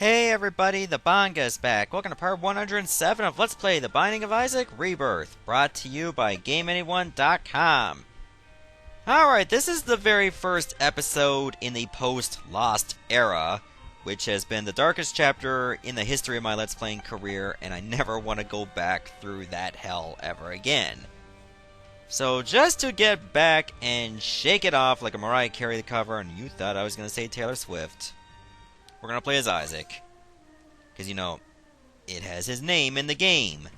Hey everybody, the Banga's back. Welcome to part 107 of Let's Play The Binding of Isaac Rebirth, brought to you by GameAnyone.com. Alright, this is the very first episode in the post-Lost era, which has been the darkest chapter in the history of my Let's Playing career, and I never want to go back through that hell ever again. So just to get back and shake it off like a Mariah Carey cover, and you thought I was going to say Taylor Swift, we're going to play as Isaac. Because, you know, it has his name in the game.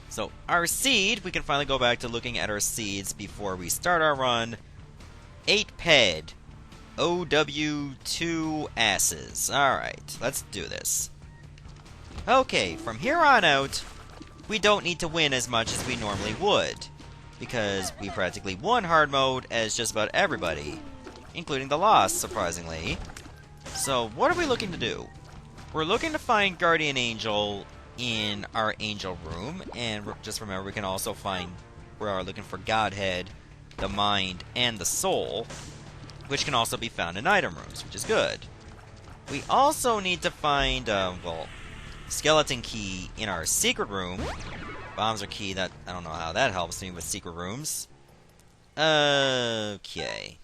So, our seed, we can finally go back to looking at our seeds before we start our run. 8-ped. OW2 asses. Alright, let's do this. Okay, from here on out, we don't need to win as much as we normally would. Because we practically won hard mode as just about everybody. Including the Lost, surprisingly. So, what are we looking to do? We're looking to find Guardian Angel in our Angel Room, and just remember we can also find, we are looking for Godhead, the Mind, and the Soul, which can also be found in item rooms, which is good. We also need to find, Skeleton Key in our Secret Room. Bombs are key, that, I don't know how that helps me with Secret Rooms. Okay.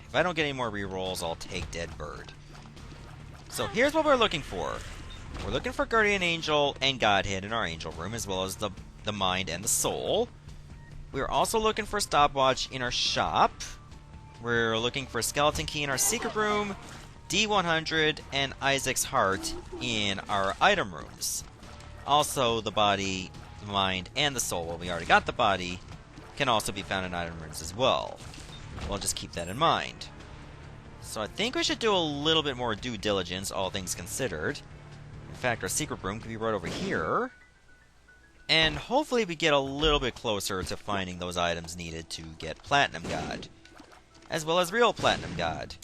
If I don't get any more rerolls, I'll take Dead Bird. So here's what we're looking for. We're looking for Guardian Angel and Godhead in our Angel Room, as well as the Mind and the Soul. We're also looking for Stopwatch in our shop. We're looking for Skeleton Key in our Secret Room, D100, and Isaac's Heart in our item rooms. Also, the Body, the Mind, and the Soul, well, we already got the Body, can also be found in item rooms as well. We'll just keep that in mind. So I think we should do a little bit more due diligence, all things considered. In fact, our secret room could be right over here. And hopefully we get a little bit closer to finding those items needed to get Platinum God. As well as Real Platinum God.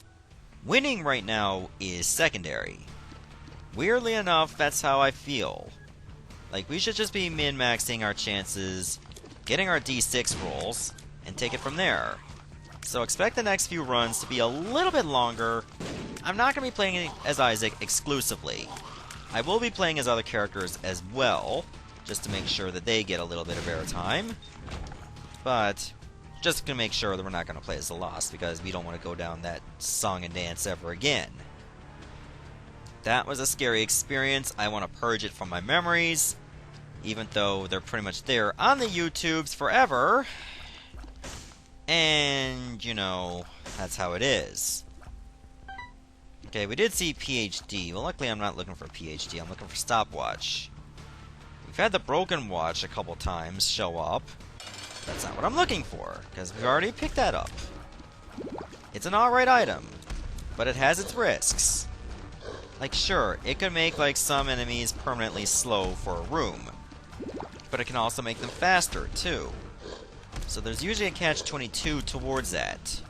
Winning right now is secondary. Weirdly enough, that's how I feel. Like, we should just be min-maxing our chances, getting our D6 rolls, and take it from there. So expect the next few runs to be a little bit longer. I'm not going to be playing as Isaac exclusively. I will be playing as other characters as well, just to make sure that they get a little bit of airtime. But just to make sure that we're not going to play as the Lost, because we don't want to go down that song and dance ever again. That was a scary experience. I want to purge it from my memories, even though they're pretty much there on the YouTubes forever. And, you know, that's how it is. Okay, we did see PhD. Well, luckily I'm not looking for PhD. I'm looking for Stopwatch. We've had the Broken Watch a couple times show up. That's not what I'm looking for, because we've already picked that up. It's an alright item, but it has its risks. Like, sure, it could make, like, some enemies permanently slow for a room. But it can also make them faster, too. So there's usually a catch-22 towards that.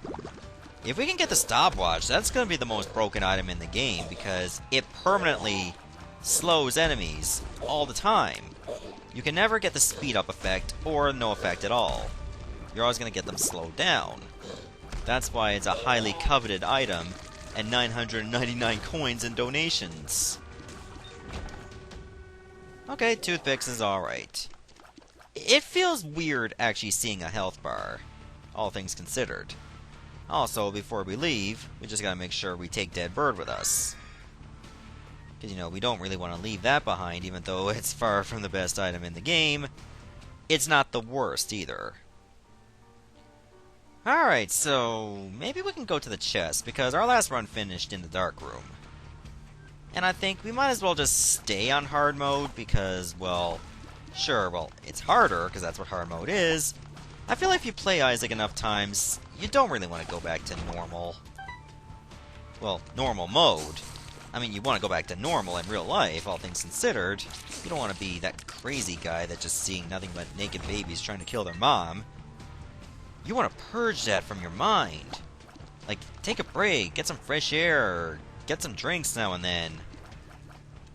If we can get the Stopwatch, that's going to be the most broken item in the game, because it permanently slows enemies all the time. You can never get the speed-up effect, or no effect at all. You're always going to get them slowed down. That's why it's a highly coveted item, and 999 coins in donations. Okay, Toothpicks is alright. It feels weird actually seeing a health bar, all things considered. Also, before we leave, we just gotta make sure we take Dead Bird with us. Because, you know, we don't really want to leave that behind, even though it's far from the best item in the game. It's not the worst, either. Alright, so maybe we can go to the chest, because our last run finished in the dark room. And I think we might as well just stay on hard mode, because, well, sure, well, it's harder, because that's what hard mode is. I feel like if you play Isaac enough times, you don't really want to go back to normal. Well, normal mode. I mean, you want to go back to normal in real life, all things considered. You don't want to be that crazy guy that's just seeing nothing but naked babies trying to kill their mom. You want to purge that from your mind. Like, take a break, get some fresh air, get some drinks now and then.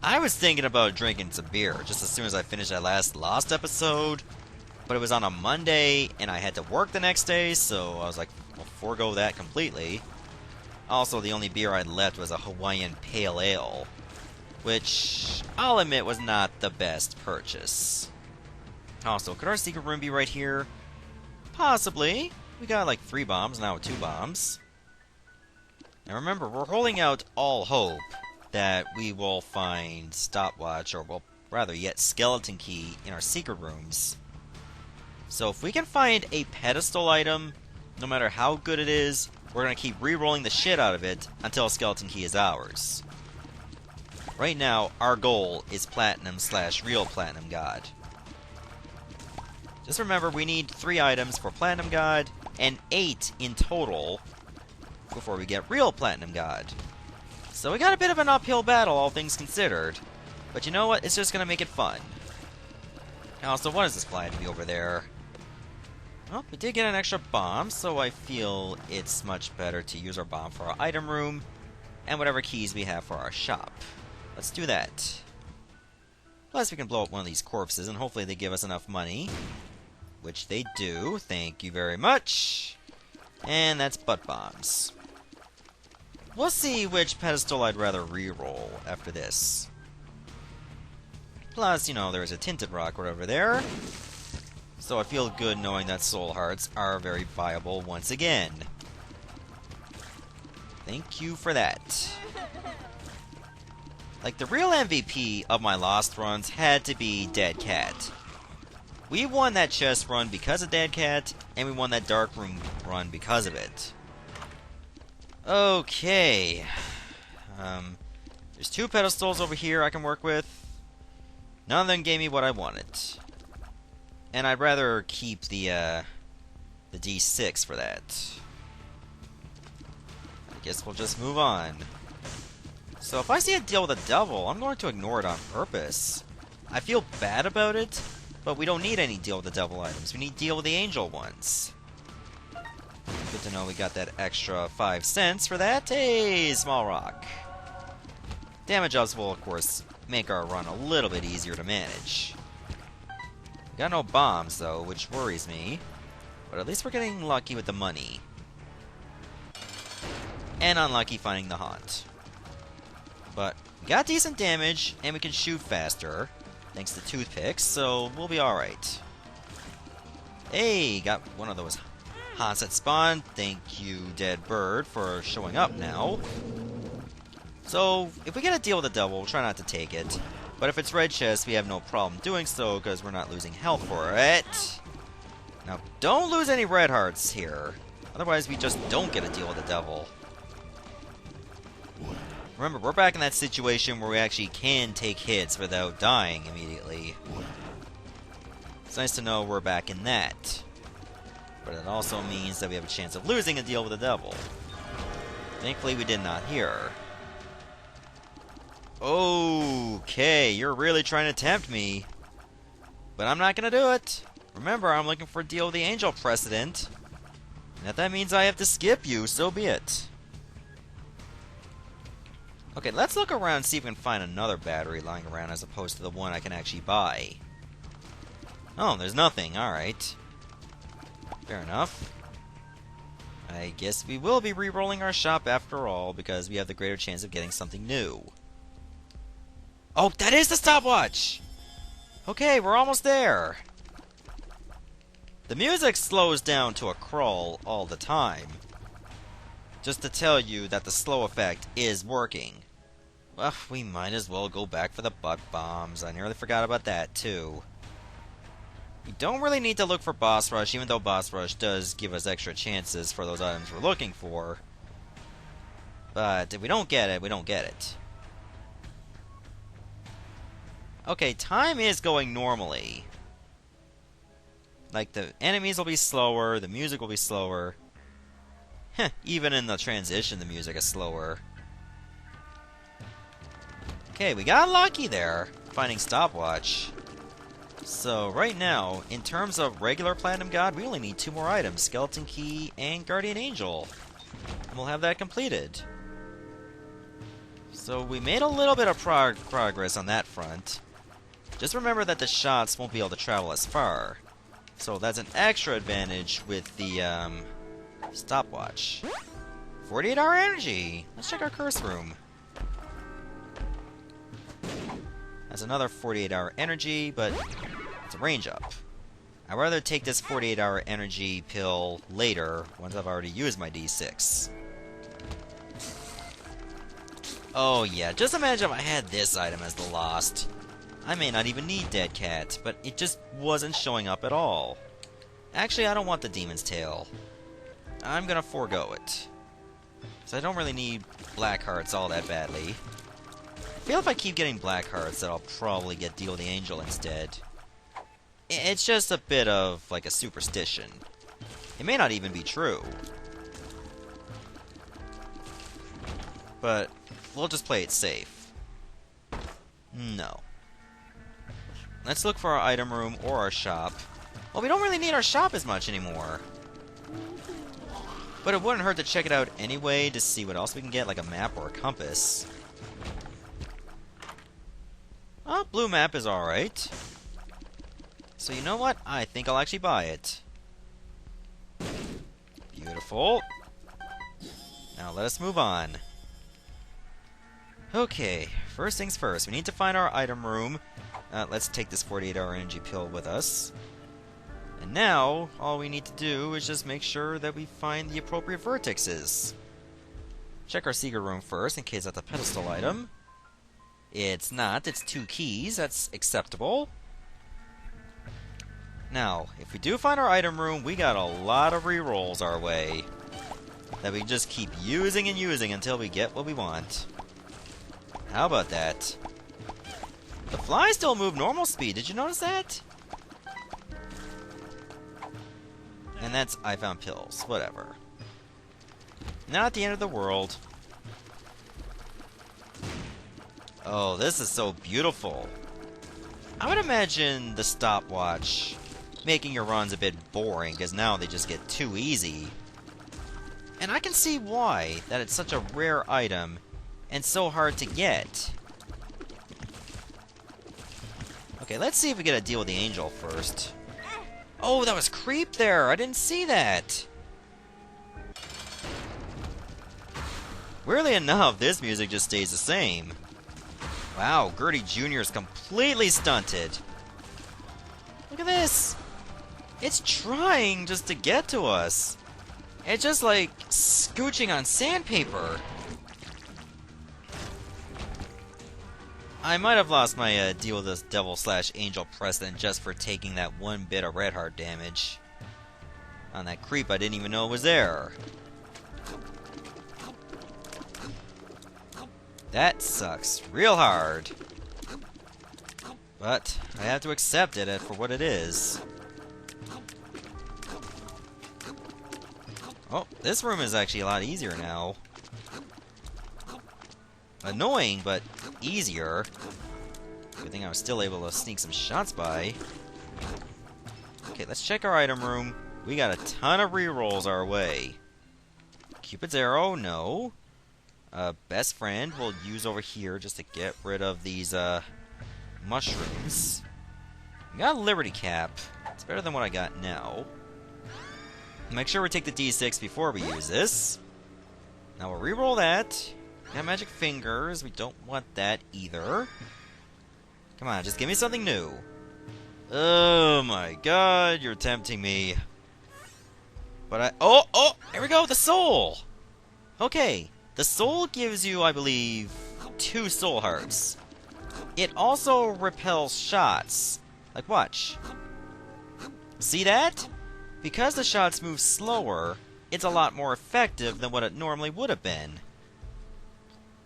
I was thinking about drinking some beer just as soon as I finished that last Lost episode, but it was on a Monday and I had to work the next day, so I was like, I'll forego that completely. Also, the only beer I left was a Hawaiian Pale Ale, which I'll admit was not the best purchase. Also, could our secret room be right here? Possibly. We got like 3 bombs, now 2 bombs. Now remember, we're holding out all hope that we will find stopwatch, or well, rather yet skeleton key in our secret rooms. So if we can find a pedestal item, no matter how good it is, we're going to keep re-rolling the shit out of it until a skeleton key is ours. Right now, our goal is platinum/real platinum god. Just remember, we need 3 items for platinum god, and 8 in total before we get real platinum god. So we got a bit of an uphill battle, all things considered. But you know what? It's just going to make it fun. Also, what is this flag to be over there? Well, we did get an extra bomb, so I feel it's much better to use our bomb for our item room and whatever keys we have for our shop. Let's do that. Plus, we can blow up one of these corpses, and hopefully they give us enough money. Which they do. Thank you very much. And that's butt bombs. We'll see which pedestal I'd rather re-roll after this. Plus, you know, there's a tinted rock right over there. So I feel good knowing that soul hearts are very viable once again. Thank you for that. Like, the real MVP of my Lost runs had to be Dead Cat. We won that chest run because of Dead Cat, and we won that dark room run because of it. Okay. There's 2 pedestals over here I can work with. None of them gave me what I wanted. And I'd rather keep the D6 for that. I guess we'll just move on. So if I see a deal with the devil, I'm going to ignore it on purpose. I feel bad about it, but we don't need any deal with the devil items. We need deal with the angel ones. Good to know we got that extra 5 cents for that. Hey, small rock. Damage ups will, of course, make our run a little bit easier to manage. Got no bombs, though, which worries me. But at least we're getting lucky with the money. And unlucky finding the haunt. But we got decent damage, and we can shoot faster, thanks to toothpicks, so we'll be alright. Hey, got one of those haunts that spawn. Thank you, Dead Bird, for showing up now. So, if we get a deal with the devil, we'll try not to take it. But if it's red chest, we have no problem doing so, because we're not losing health for it. Now, don't lose any red hearts here. Otherwise, we just don't get a deal with the devil. Remember, we're back in that situation where we actually can take hits without dying immediately. It's nice to know we're back in that. But it also means that we have a chance of losing a deal with the devil. Thankfully, we did not here. Okay, you're really trying to tempt me. But I'm not going to do it. Remember, I'm looking for a deal with the angel precedent. And if that means I have to skip you, so be it. Okay, let's look around and see if we can find another battery lying around as opposed to the one I can actually buy. Oh, there's nothing. Alright. Fair enough. I guess we will be re-rolling our shop after all, because we have the greater chance of getting something new. Oh, that is the stopwatch! Okay, we're almost there. The music slows down to a crawl all the time. Just to tell you that the slow effect is working. Well, we might as well go back for the butt bombs. I nearly forgot about that, too. We don't really need to look for boss rush, even though boss rush does give us extra chances for those items we're looking for. But if we don't get it, we don't get it. Okay, time is going normally. Like, the enemies will be slower, the music will be slower. Heh, even in the transition, the music is slower. Okay, we got lucky there, finding stopwatch. So, right now, in terms of regular Platinum God, we only need 2 more items, Skeleton Key and Guardian Angel. And we'll have that completed. So, we made a little bit of progress on that front. Just remember that the shots won't be able to travel as far. So, that's an extra advantage with the stopwatch. 48-hour energy! Let's check our curse room. That's another 48-hour energy, but it's a range up. I'd rather take this 48-hour energy pill later, once I've already used my D6. Oh yeah, just imagine if I had this item as the lost. I may not even need Dead Cat, but it just wasn't showing up at all. Actually, I don't want the Demon's Tail. I'm gonna forego it. So I don't really need black hearts all that badly. I feel if I keep getting black hearts that I'll probably get Deal the Angel instead. It's just a bit of, like, a superstition. It may not even be true. But we'll just play it safe. No. Let's look for our item room or our shop. Well, we don't really need our shop as much anymore. But it wouldn't hurt to check it out anyway to see what else we can get, like a map or a compass. Oh, blue map is alright. So you know what? I think I'll actually buy it. Beautiful. Now let us move on. Okay, first things first. We need to find our item room. Let's take this 48-hour energy pill with us. And now, all we need to do is just make sure that we find the appropriate vertexes. Check our secret room first, in case that's a pedestal item. It's not. It's 2 keys. That's acceptable. Now, if we do find our item room, we got a lot of rerolls our way. That we just keep using and using until we get what we want. How about that? The flies still move normal speed. Did you notice that? And that's I found pills. Whatever. Not the end of the world. Oh, this is so beautiful. I would imagine the stopwatch making your runs a bit boring, because now they just get too easy. And I can see why, that it's such a rare item and so hard to get. Okay, let's see if we get a deal with the angel first. Oh, that was creep there! I didn't see that! Weirdly enough, this music just stays the same. Wow, Gertie Jr. is completely stunted. Look at this! It's trying just to get to us. It's just like scooching on sandpaper. I might have lost my deal with this devil/angel precedent just for taking that 1 bit of red heart damage. On that creep I didn't even know was there. That sucks real hard. But I have to accept it for what it is. Oh, this room is actually a lot easier now. Annoying, but easier. Good thing I was still able to sneak some shots by. Okay, let's check our item room. We got a ton of rerolls our way. Cupid's arrow, no. Best friend we'll use over here just to get rid of these mushrooms. We got a liberty cap. It's better than what I got now. Make sure we take the D6 before we use this. Now we'll reroll that. Got magic fingers. We don't want that either. Come on, just give me something new. Oh my god, you're tempting me. But oh, here we go, the soul! Okay, the soul gives you, I believe, 2 soul hearts. It also repels shots. Like, watch. See that? Because the shots move slower, it's a lot more effective than what it normally would have been.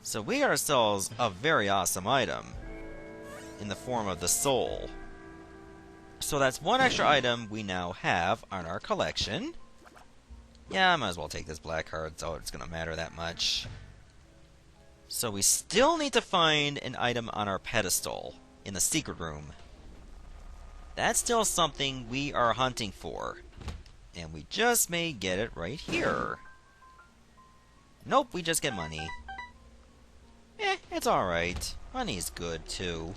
So we got ourselves a very awesome item in the form of the soul. So that's 1 extra item we now have on our collection. Yeah, I might as well take this black card, so it's gonna matter that much. So we still need to find an item on our pedestal in the secret room. That's still something we are hunting for. And we just may get it right here. Nope, we just get money. It's alright. Money's good, too.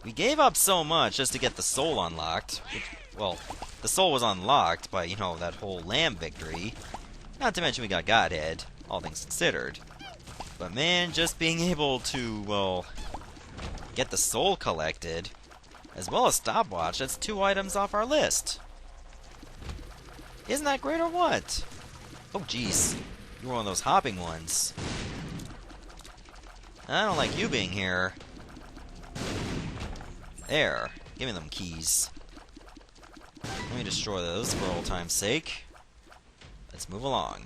We gave up so much just to get the soul unlocked. Which, well, the soul was unlocked by, you know, that whole lamb victory. Not to mention we got Godhead, all things considered. But man, just being able to, well, get the soul collected, as well as stopwatch, that's 2 items off our list. Isn't that great or what? Oh jeez, you're one of those hopping ones. I don't like you being here. There, give me them keys. Let me destroy those for old time's sake. Let's move along.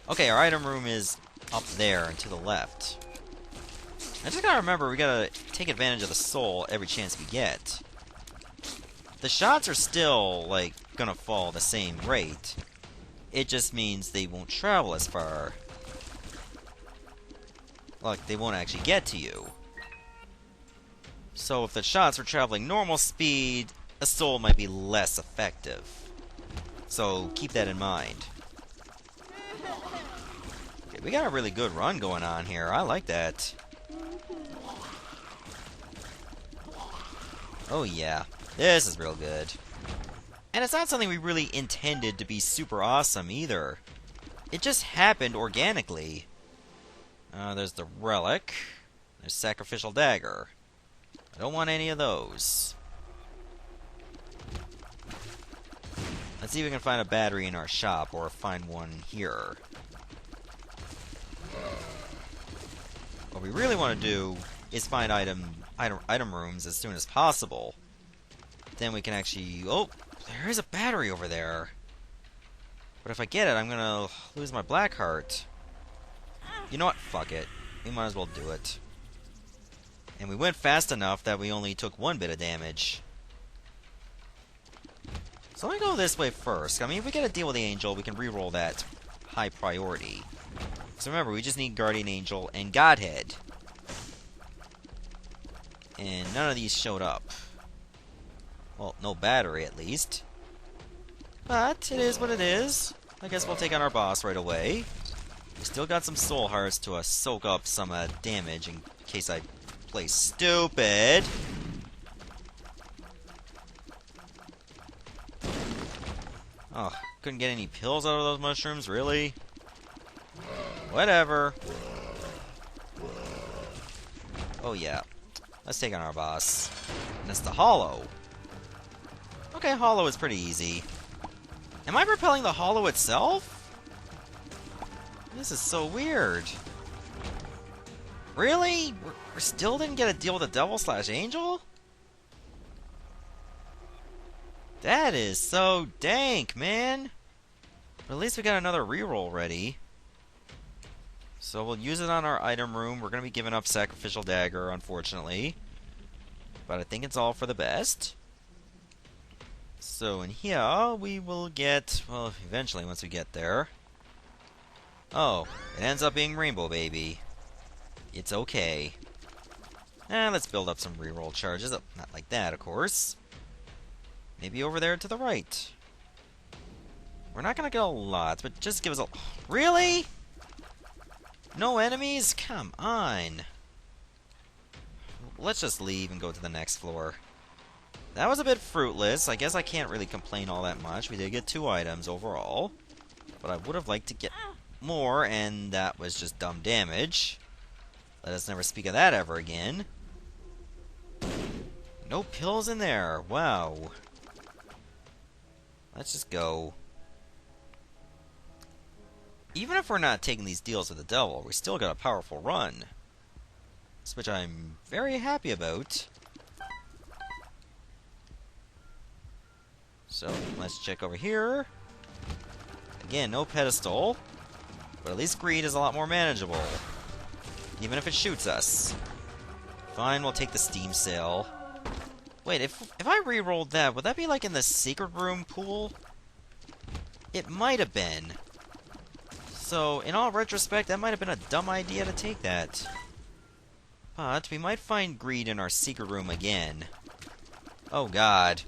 Okay, our item room is up there and to the left. I just gotta remember, we gotta take advantage of the soul every chance we get. The shots are still, like, gonna fall the same rate. It just means they won't travel as far. Like, they won't actually get to you. So if the shots were traveling normal speed, a soul might be less effective. So keep that in mind. Okay, we got a really good run going on here. I like that. Oh yeah, this is real good. And it's not something we really intended to be super awesome either. It just happened organically. There's the relic. There's sacrificial dagger. I don't want any of those. Let's see if we can find a battery in our shop, or find one here. What we really want to do is find item rooms as soon as possible. Then we can actually... Oh, there is a battery over there. But if I get it, I'm gonna lose my black heart. You know what? Fuck it. We might as well do it. And we went fast enough that we only took 1 bit of damage. So let me go this way first. I mean, if we get a deal with the Angel, we can reroll that high priority. So remember, we just need Guardian Angel and Godhead. And none of these showed up. Well, no battery at least. But it is what it is. I guess we'll take on our boss right away. We still got some soul hearts to soak up some damage in case I play stupid. Oh, couldn't get any pills out of those mushrooms, really? Whatever. Oh yeah. Let's take on our boss. And it's the Hollow. Okay, Hollow is pretty easy. Am I repelling the Hollow itself? This is so weird. Really? We still didn't get a deal with the Devil/Angel? That is so dank, man. But at least we got another reroll ready. So we'll use it on our item room. We're going to be giving up Sacrificial Dagger, unfortunately. But I think it's all for the best. So in here, we will get... Well, eventually, once we get there. Oh, it ends up being Rainbow Baby. It's okay. Let's build up some reroll charges. Oh, not like that, of course. Maybe over there to the right. We're not going to get a lot, but just give us a... Really? No enemies? Come on. Let's just leave and go to the next floor. That was a bit fruitless. I guess I can't really complain all that much. We did get 2 items overall. But I would have liked to get more, and that was just dumb damage. Let us never speak of that ever again. No pills in there. Wow. Let's just go. Even if we're not taking these deals with the devil, we still got a powerful run. Which I'm very happy about. So, let's check over here. Again, no pedestal. But at least greed is a lot more manageable. Even if it shoots us. Fine, we'll take the Steam Sale. Wait, if I re-rolled that, would that be like in the secret room pool? It might have been. So, in all retrospect, that might have been a dumb idea to take that. But we might find greed in our secret room again. Oh god.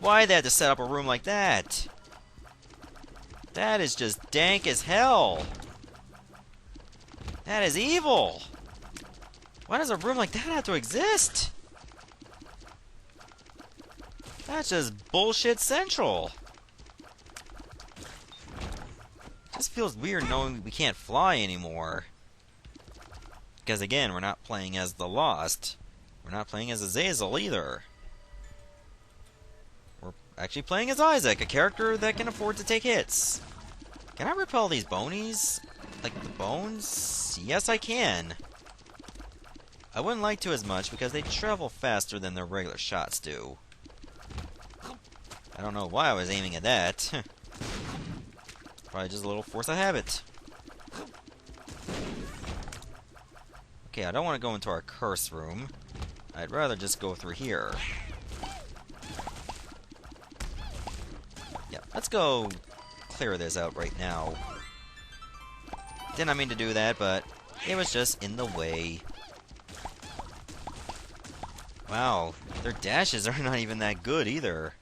Why they had to set up a room like that? That is just dank as hell. That is evil. Why does a room like that have to exist? That's just bullshit central. Just feels weird knowing we can't fly anymore. Because again, we're not playing as the Lost. We're not playing as Azazel either. We're actually playing as Isaac, a character that can afford to take hits. Can I repel these bonies? Like the bones? Yes, I can. I wouldn't like to as much because they travel faster than their regular shots do. I don't know why I was aiming at that. Probably just a little force of habit. Okay, I don't want to go into our curse room. I'd rather just go through here. Yeah, let's go clear this out right now. Did not mean to do that, but it was just in the way. Wow, their dashes are not even that good either.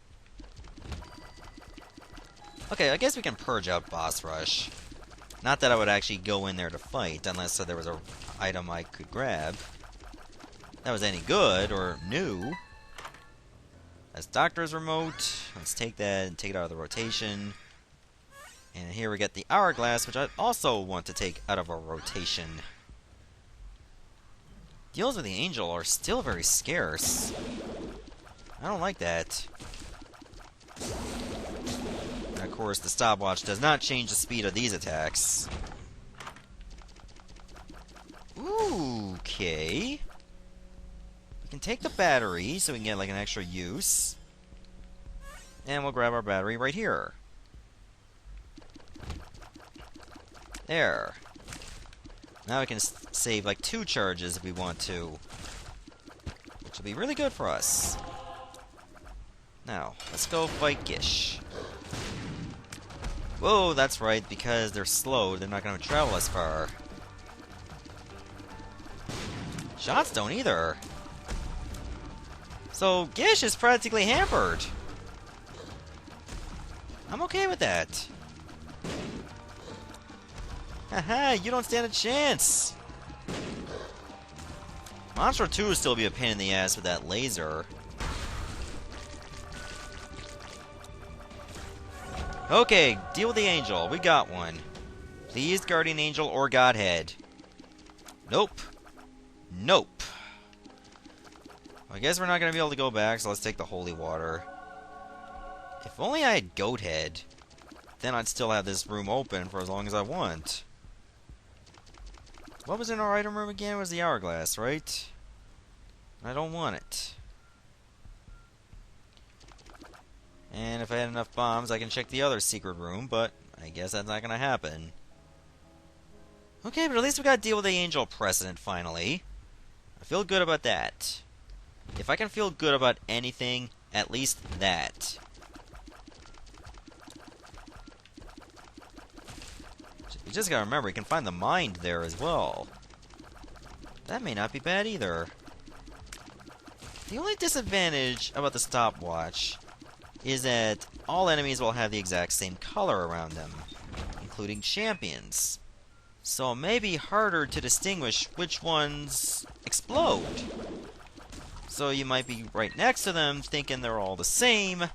Okay, I guess we can purge out Boss Rush. Not that I would actually go in there to fight, unless there was an item I could grab that was any good or new. That's Doctor's Remote. Let's take that and take it out of the rotation. And here we get the Hourglass, which I also want to take out of our rotation. Deals with the Angel are still very scarce. I don't like that. And of course, the stopwatch does not change the speed of these attacks. Ooh, okay. We can take the battery so we can get like an extra use. And we'll grab our battery right here. There. Now we can save like 2 charges if we want to. Which will be really good for us. Now, let's go fight Gish. Whoa, that's right, because they're slow, they're not going to travel as far. Shots don't either. So, Gish is practically hampered. I'm okay with that. Haha, you don't stand a chance! Monstro 2 would still be a pain in the ass with that laser. Okay, deal with the Angel. We got one. Please, Guardian Angel or Godhead. Nope. Nope. I guess we're not going to be able to go back, so let's take the Holy Water. If only I had Goat Head, then I'd still have this room open for as long as I want. What was in our item room again? It was the Hourglass, right? I don't want it. And if I had enough bombs, I can check the other secret room, but I guess that's not going to happen. Okay, but at least we got to deal with the Angel precedent finally. I feel good about that. If I can feel good about anything, at least that. You just gotta remember, you can find the mind there as well. That may not be bad either. The only disadvantage about the stopwatch is that all enemies will have the exact same color around them, including champions. So it may be harder to distinguish which ones explode. So you might be right next to them thinking they're all the same,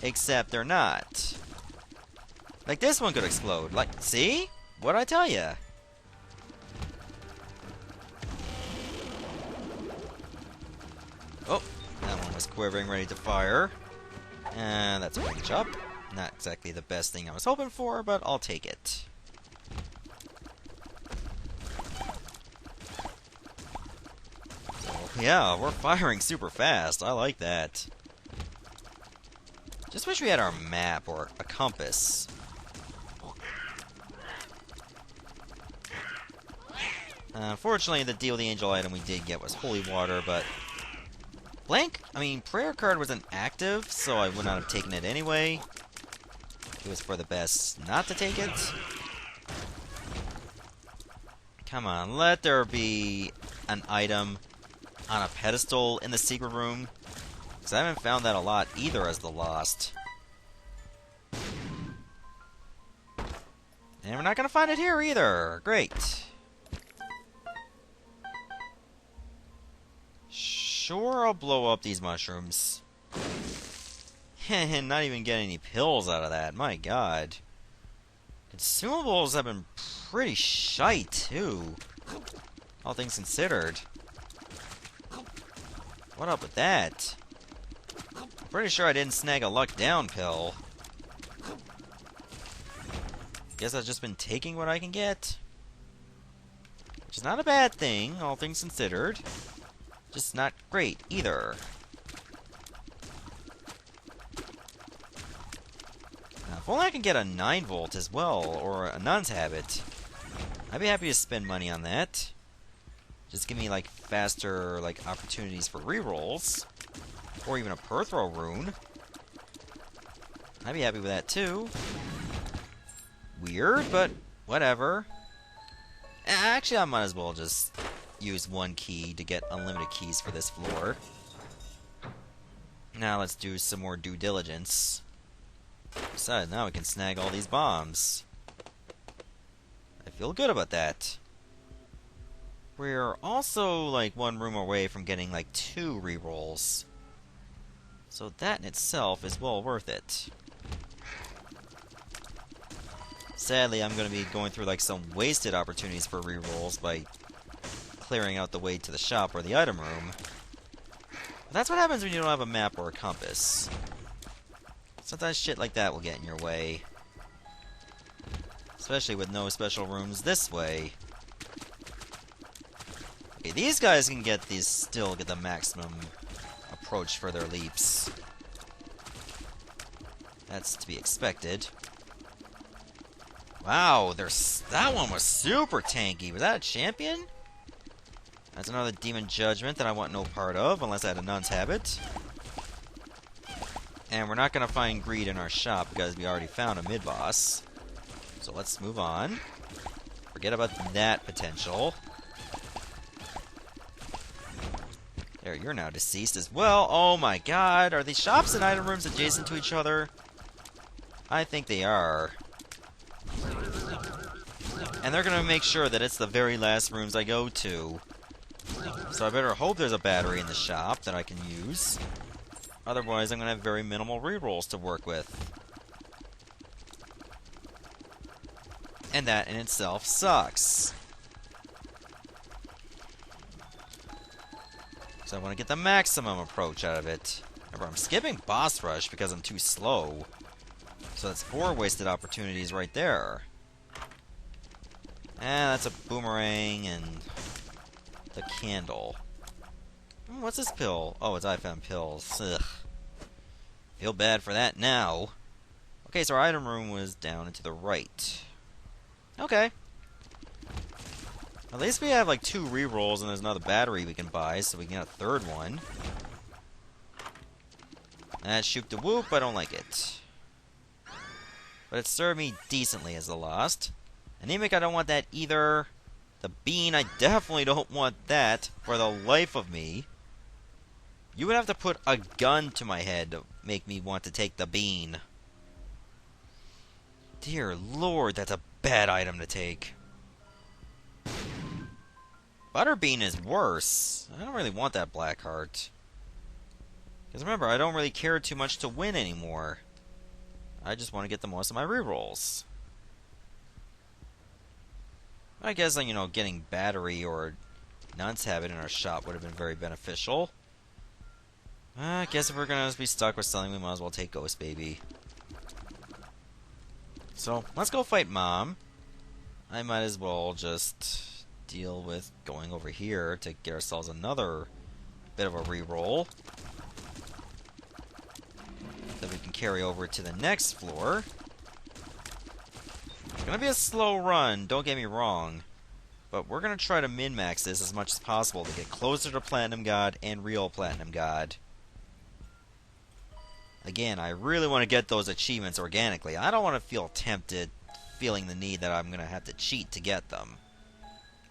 except they're not. Like this one could explode. Like, see? What'd I tell ya? Oh, that one was quivering, ready to fire. And that's a reach up. Not exactly the best thing I was hoping for, but I'll take it. So, yeah, we're firing super fast. I like that. Just wish we had our map or a compass. Unfortunately, the deal the Angel item we did get was Holy Water, but Prayer Card wasn't active, so I would not have taken it anyway. It was for the best not to take it. Come on, let there be an item on a pedestal in the secret room. Because I haven't found that a lot either as the Lost. And we're not going to find it here either. Great. Sure, I'll blow up these mushrooms. And not even getting any pills out of that. My god. Consumables have been pretty shite, too. All things considered. What up with that? I'm pretty sure I didn't snag a luck down pill. Guess I've just been taking what I can get. Which is not a bad thing, all things considered. Just not great, either. Now, if only I can get a 9-volt as well, or a Nun's Habit. I'd be happy to spend money on that. Just give me, like, faster, like, opportunities for rerolls. Or even a Perthrow rune. I'd be happy with that, too. Weird, but whatever. Actually, I might as well just use one key to get unlimited keys for this floor. Now let's do some more due diligence. Besides, now we can snag all these bombs. I feel good about that. We're also, like, one room away from getting, like, 2 rerolls. So that in itself is well worth it. Sadly, I'm going to be going through, like, some wasted opportunities for rerolls by clearing out the way to the shop or the item room. But that's what happens when you don't have a map or a compass. Sometimes shit like that will get in your way. Especially with no special rooms this way. Okay, these guys can still get the maximum approach for their leaps. That's to be expected. Wow, that one was super tanky. Was that a champion? That's another Demon Judgment that I want no part of, unless I had a Nun's Habit. And we're not going to find Greed in our shop, because we already found a mid-boss. So let's move on. Forget about that potential. There, you're now deceased as well. Oh my god, are these shops and item rooms adjacent to each other? I think they are. And they're going to make sure that it's the very last rooms I go to. So I better hope there's a battery in the shop that I can use. Otherwise, I'm going to have very minimal rerolls to work with. And that in itself sucks. So I want to get the maximum approach out of it. Remember, I'm skipping Boss Rush because I'm too slow. So that's 4 wasted opportunities right there. And that's a boomerang and the candle. What's this pill? Oh, it's I found pills. Ugh. Feel bad for that now. Okay, so our item room was down and to the right. Okay. At least we have like 2 rerolls and there's another battery we can buy, so we can get a 3rd one. That shoot the whoop, I don't like it. But it served me decently as the Lost. Anemic, I don't want that either. The bean, I definitely don't want that for the life of me. You would have to put a gun to my head to make me want to take the bean. Dear Lord, that's a bad item to take. Butterbean is worse. I don't really want that black heart. Because remember, I don't really care too much to win anymore. I just want to get the most of my rerolls. I guess, you know, getting battery or Nun's Habit in our shop would have been very beneficial. I guess if we're going to be stuck with something, we might as well take Ghost Baby. So, let's go fight Mom. I might as well just deal with going over here to get ourselves another bit of a reroll that we can carry over to the next floor. It's going to be a slow run, don't get me wrong. But we're going to try to min-max this as much as possible to get closer to Platinum God and real Platinum God. Again, I really want to get those achievements organically. I don't want to feel tempted, feeling the need that I'm going to have to cheat to get them.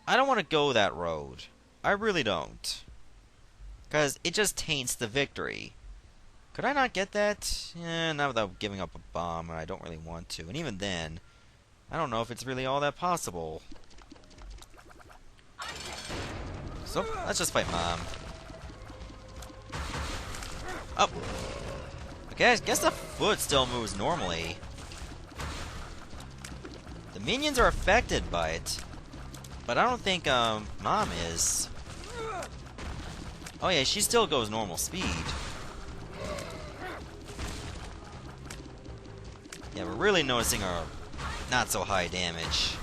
I don't want to go that road. I really don't. Because it just taints the victory. Could I not get that? Not without giving up a bomb, and I don't really want to. And even then, I don't know if it's really all that possible. So, let's just fight Mom. Oh! Okay, I guess the foot still moves normally. The minions are affected by it. But I don't think, Mom is. Oh yeah, she still goes normal speed. Yeah, we're really noticing our not so high damage.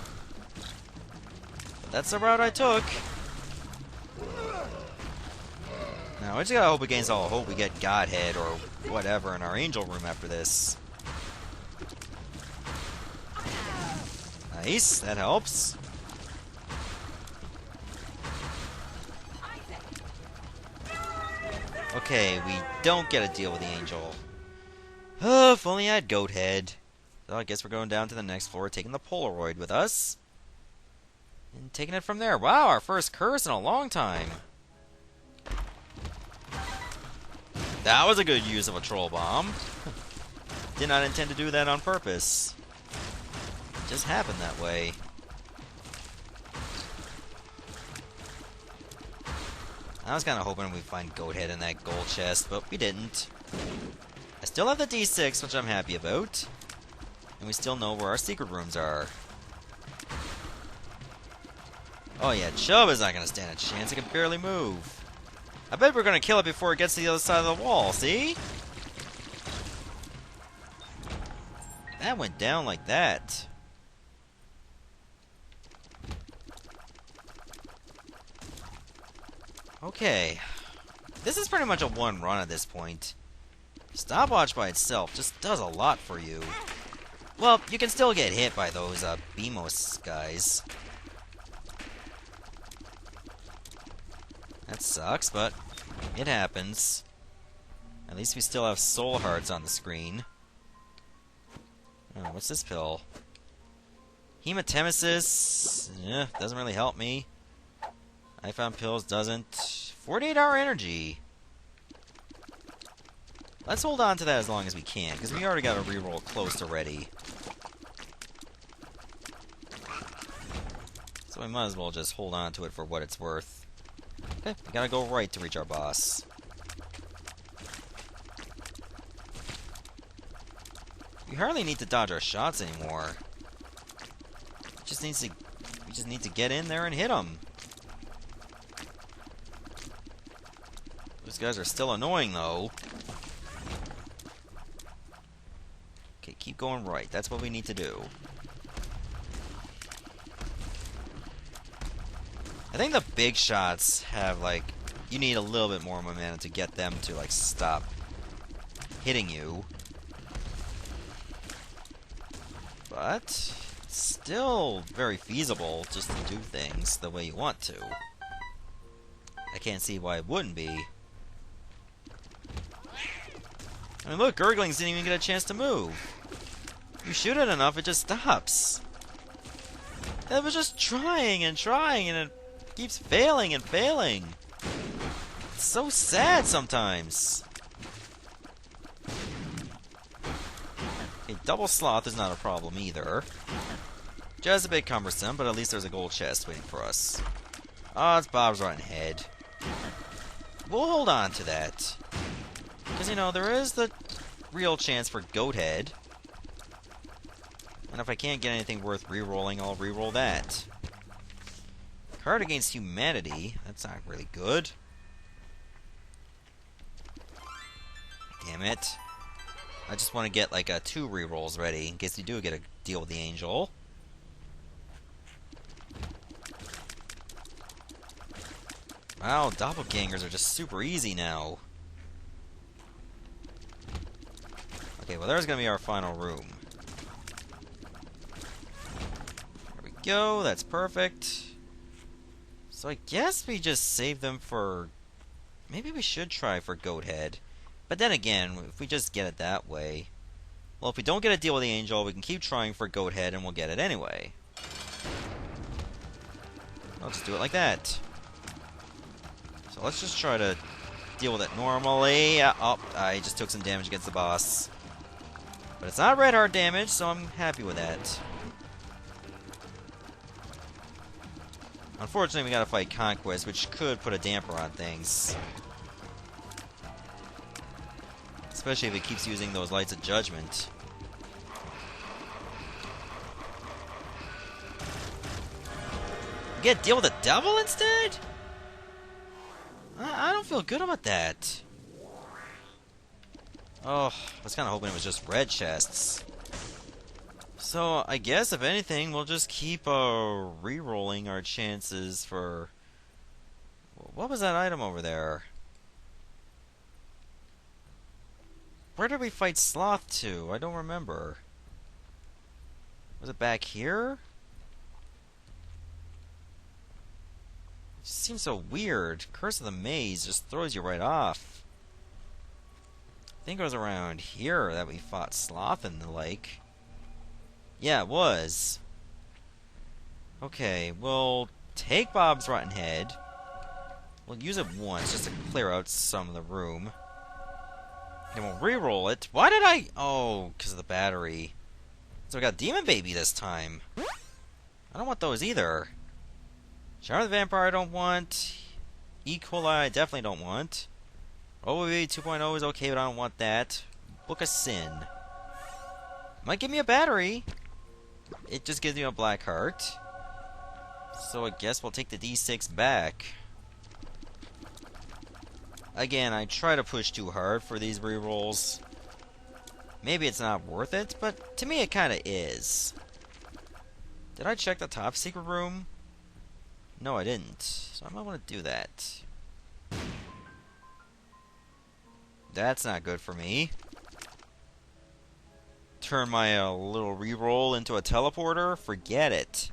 But that's the route I took. Now, I just gotta hope against all hope we get Godhead or whatever in our angel room after this. Nice, that helps. Okay, we don't get a deal with the angel. Oh, if only I had Goat Head. So I guess we're going down to the next floor, taking the Polaroid with us. And taking it from there. Wow, our first curse in a long time. That was a good use of a troll bomb. Did not intend to do that on purpose. It just happened that way. I was kind of hoping we'd find Goathead in that gold chest, but we didn't. I still have the D6, which I'm happy about. And we still know where our secret rooms are. Oh yeah, Chubb is not going to stand a chance. It can barely move. I bet we're going to kill it before it gets to the other side of the wall, see? That went down like that. Okay. This is pretty much a one run at this point. Stopwatch by itself just does a lot for you. Well, you can still get hit by those Beamos guys. That sucks, but it happens. At least we still have soul hearts on the screen. Oh, what's this pill? Hematemesis. Doesn't really help me. I found pills doesn't. 48-hour energy. Let's hold on to that as long as we can, because we already got a reroll close already. So we might as well just hold on to it for what it's worth. Okay, we gotta go right to reach our boss. We hardly need to dodge our shots anymore. We just need to get in there and hit them. Those guys are still annoying, though. Okay, keep going right. That's what we need to do. I think the big shots have, like, you need a little bit more momentum to get them to, like, stop hitting you. But it's still very feasible just to do things the way you want to. I can't see why it wouldn't be. I mean, look, Gurglings didn't even get a chance to move. You shoot it enough, it just stops. It was just trying, and it keeps failing and failing. It's so sad sometimes. Okay, double sloth is not a problem either. Just a bit cumbersome, but at least there's a gold chest waiting for us. Oh, it's Bob's rotten head. We'll hold on to that. Because, you know, there is the real chance for Goat Head. And if I can't get anything worth re-rolling, I'll re-roll that. Card against humanity. That's not really good. Damn it. I just want to get like 2 re-rolls ready in case we do get a deal with the angel. Wow, doppelgangers are just super easy now. Okay, well there's gonna be our final room. There we go, that's perfect. So I guess we just save them for... Maybe we should try for Goat Head. But then again, if we just get it that way... Well, if we don't get a deal with the angel, we can keep trying for Goat Head and we'll get it anyway. I'll just do it like that. So let's just try to deal with it normally. Oh, I just took some damage against the boss. But it's not red heart damage, so I'm happy with that. Unfortunately, we gotta fight Conquest, which could put a damper on things. Especially if it keeps using those lights of judgment. You get to deal with the devil instead? I don't feel good about that. Oh, I was kind of hoping it was just red chests. So, I guess, if anything, we'll just keep re-rolling our chances for... What was that item over there? Where did we fight Sloth to? I don't remember. Was it back here? It just seems so weird. Curse of the Maze just throws you right off. I think it was around here that we fought Sloth in the lake. Yeah, it was. Okay, we'll take Bob's Rotten Head. We'll use it once just to clear out some of the room. Then we'll re-roll it. Why did I... Oh, because of the battery. So we got Demon Baby this time. I don't want those either. Charm of the Vampire I don't want. E. coli I definitely don't want. OBB 2.0 is okay, but I don't want that. Book of Sin. Might give me a battery. It just gives me a black heart. So I guess we'll take the D6 back. Again, I try to push too hard for these rerolls. Maybe it's not worth it, but to me it kinda is. Did I check the top secret room? No, I didn't. So I might want to do that. That's not good for me. Turn my little reroll into a teleporter? Forget it.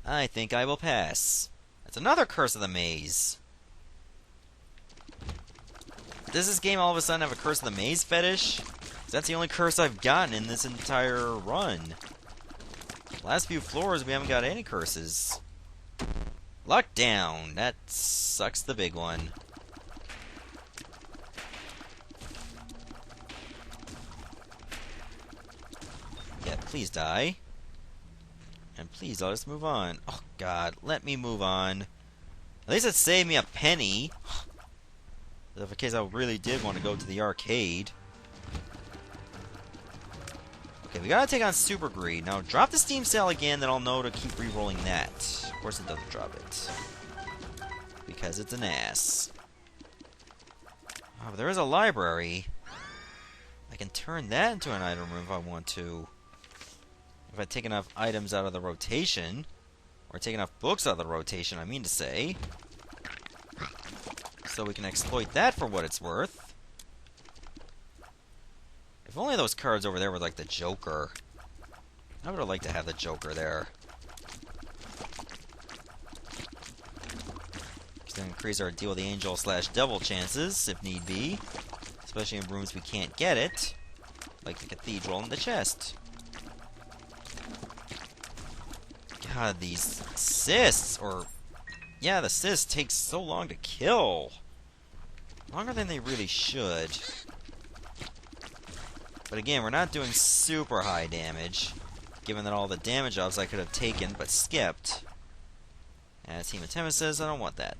I think I will pass. That's another Curse of the Maze. Does this game all of a sudden have a Curse of the Maze fetish? 'Cause that's the only curse I've gotten in this entire run. Last few floors we haven't got any curses. Lockdown. That sucks the big one. Yeah, please die. And please let us move on. Oh god, let me move on. At least it saved me a penny. In case I really did want to go to the arcade. Okay, we gotta take on Super Greed. Now drop the Steam Cell again, then I'll know to keep re-rolling that. Of course it doesn't drop it. Because it's an ass. Oh, but there is a library. I can turn that into an item room if I want to. If I take enough items out of the rotation. Or take enough books out of the rotation, I mean to say. So we can exploit that for what it's worth. If only those cards over there were like the Joker. I would have liked to have the Joker there. Because then increase our deal with the angel / devil chances, if need be. Especially in rooms we can't get it. Like the Cathedral and the chest. God, these cysts, or... Yeah, the cysts take so long to kill. Longer than they really should. But again, we're not doing super high damage, given that all the damage ups I could have taken but skipped. As Hematemesis, I don't want that.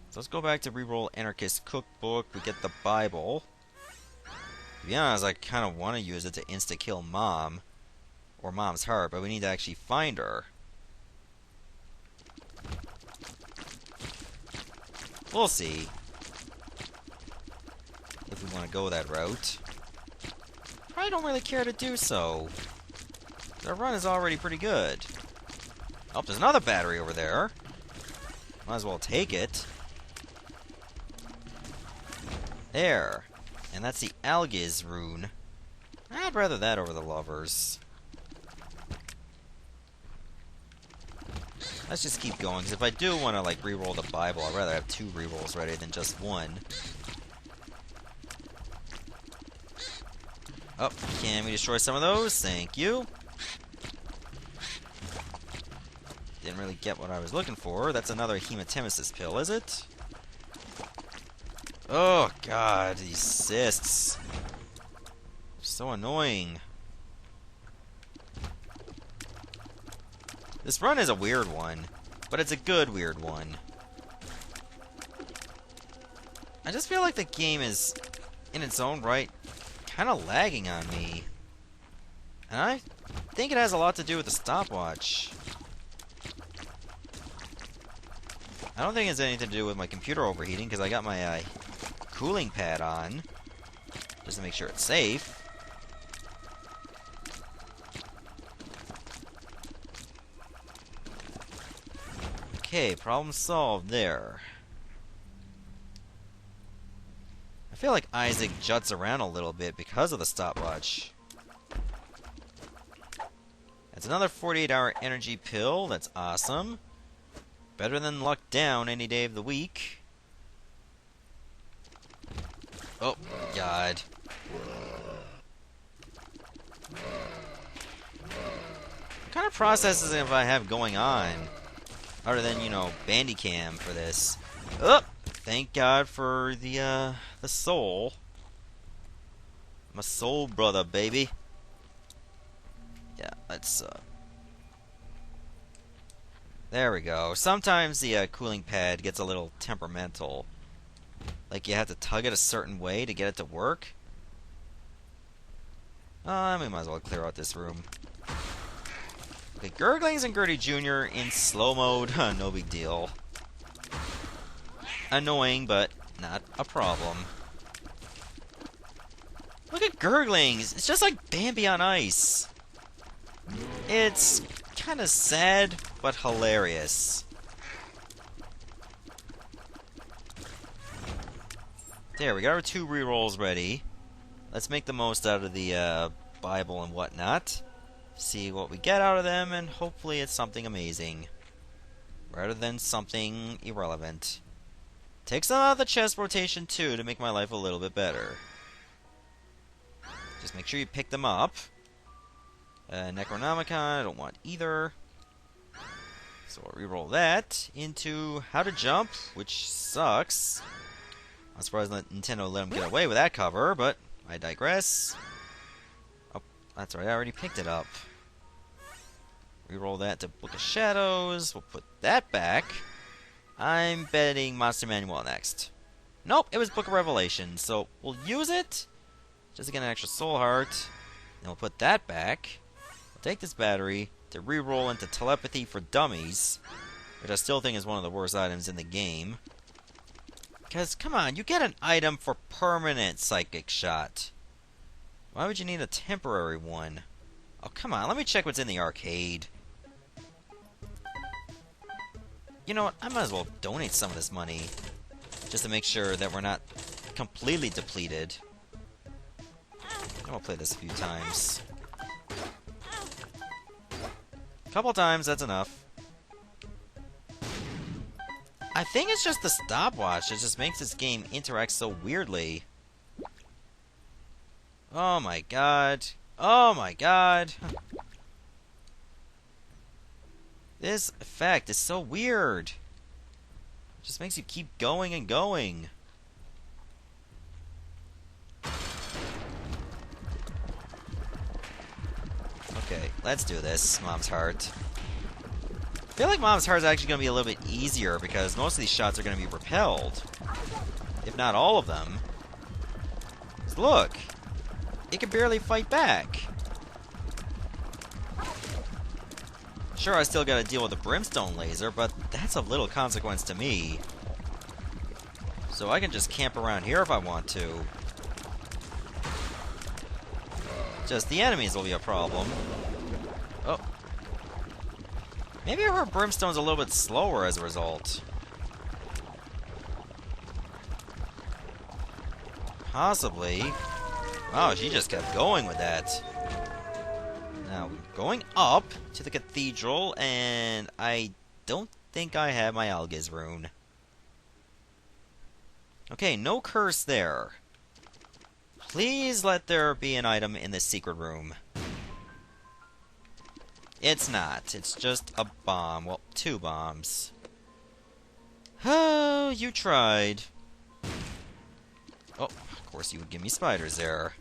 So let's go back to reroll Anarchist Cookbook. We get the Bible. To be honest, I kind of want to use it to insta-kill Mom. Or Mom's heart, but we need to actually find her. We'll see. If we want to go that route. Probably don't really care to do so. Our run is already pretty good. Oh, there's another battery over there. Might as well take it. There. And that's the Algiz rune. I'd rather that over the lovers. Let's just keep going, because if I do want to, like, reroll the Bible, I'd rather have 2 rerolls ready than just 1. Oh, can we destroy some of those? Thank you. Didn't really get what I was looking for. That's another Hematemesis pill, is it? Oh, God, these cysts. They're so annoying. This run is a weird one, but it's a good weird one. I just feel like the game is, in its own right, kind of lagging on me. And I think it has a lot to do with the stopwatch. I don't think it has anything to do with my computer overheating, because I got my cooling pad on, just to make sure it's safe. Okay, problem solved there. I feel like Isaac juts around a little bit because of the stopwatch. That's another 48-hour energy pill. That's awesome. Better than luck down any day of the week. Oh, God. What kind of processes have I have going on? Other than, you know, Bandicam for this. Oh! Thank God for the soul. My soul brother, baby. Yeah, let's, there we go. Sometimes the cooling pad gets a little temperamental. Like you have to tug it a certain way to get it to work. We might as well clear out this room. Okay, Gurglings and Gertie Jr. in slow mode. No big deal. Annoying, but not a problem. Look at Gurglings! It's just like Bambi on ice. It's kind of sad, but hilarious. There, we got our 2 rerolls ready. Let's make the most out of the Bible and whatnot. See what we get out of them, and hopefully it's something amazing. Rather than something irrelevant. Take some out of the chest rotation too to make my life a little bit better. Just make sure you pick them up. Necronomicon, I don't want either. So I'll reroll that into How to Jump, which sucks. I'm surprised that Nintendo let him get away with that cover, but I digress. Oh, that's right, I already picked it up. Reroll that to Book of Shadows. We'll put that back. I'm betting Monster Manual next. Nope, it was Book of Revelation, so we'll use it just to get an extra soul heart. Then we'll put that back. We'll take this battery to reroll into Telepathy for Dummies, which I still think is one of the worst items in the game. Because, come on, you get an item for permanent Psychic Shot. Why would you need a temporary one? Oh, come on, let me check what's in the arcade. You know what, I might as well donate some of this money, just to make sure that we're not completely depleted. I'll play this a few times. A couple times, that's enough. I think it's just the stopwatch that just makes this game interact so weirdly. Oh my god. Oh my god. This effect is so weird. It just makes you keep going and going. Okay, let's do this, Mom's Heart. I feel like Mom's Heart is actually going to be a little bit easier because most of these shots are going to be repelled. If not all of them. 'Cause look! It can barely fight back. Sure, I still gotta deal with the Brimstone laser, but that's of little consequence to me. So I can just camp around here if I want to. Just the enemies will be a problem. Oh. Maybe her Brimstone's a little bit slower as a result. Possibly. Wow, she just kept going with that. Now, going up to the Cathedral, and I don't think I have my Algiz rune. Okay, no curse there. Please let there be an item in this secret room. It's not. It's just a bomb. Well, 2 bombs. Oh, you tried. Oh, of course you would give me spiders there.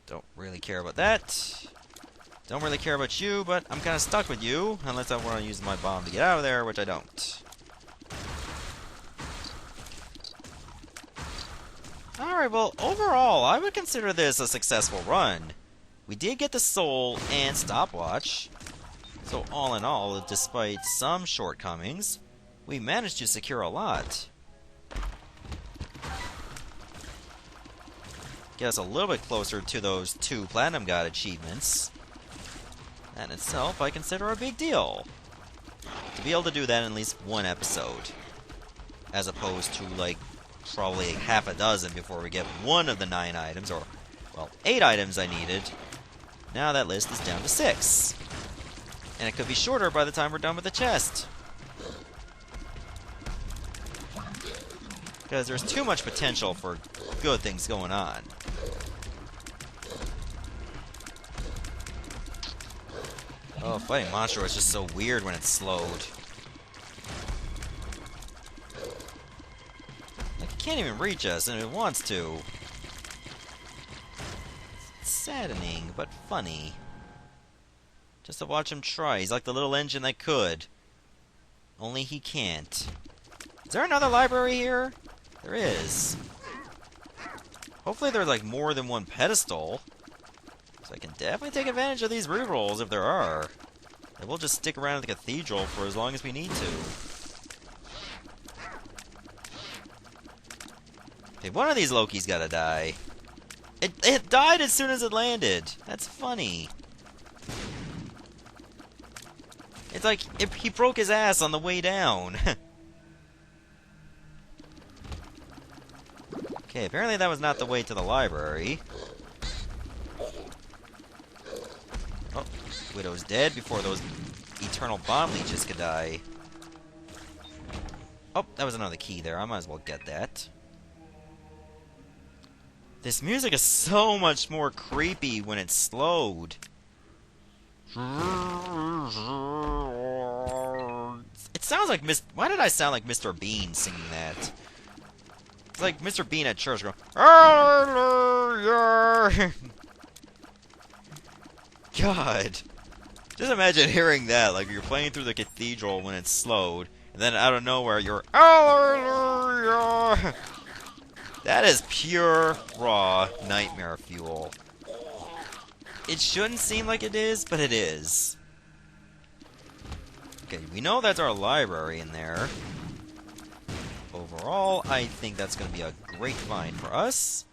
Don't really care about that. Don't really care about you, but I'm kind of stuck with you, unless I want to use my bomb to get out of there, which I don't. Alright, well, overall, I would consider this a successful run. We did get the soul and stopwatch. So all in all, despite some shortcomings, we managed to secure a lot. Get us a little bit closer to those 2 Platinum God achievements. That in itself, I consider a big deal. To be able to do that in at least 1 episode. As opposed to, like, probably half a dozen before we get 1 of the 9 items, or, well, 8 items I needed. Now that list is down to 6. And it could be shorter by the time we're done with the chest. Because there's too much potential for good things going on. Oh, fighting Monstro is just so weird when it's slowed. Like, it can't even reach us, and it wants to. It's saddening, but funny. Just to watch him try. He's like the little engine that could. Only he can't. Is there another library here? There is. Hopefully there's like more than 1 pedestal. So I can definitely take advantage of these rerolls if there are. And we'll just stick around at the Cathedral for as long as we need to. Okay, one of these Lokis gotta die. It died as soon as it landed. That's funny. It's like he broke his ass on the way down. Okay, apparently that was not the way to the library. Oh, Widow's dead before those eternal bomb leeches could die. Oh, that was another key there. I might as well get that. This music is so much more creepy when it's slowed. It sounds like Why did I sound like Mr. Bean singing that? It's like Mr. Bean at church going, Hallelujah! God. Just imagine hearing that, like you're playing through the Cathedral when it's slowed, and then out of nowhere you're, Hallelujah! That is pure, raw nightmare fuel. It shouldn't seem like it is, but it is. Okay, we know that's our library in there. Overall, I think that's going to be a great find for us.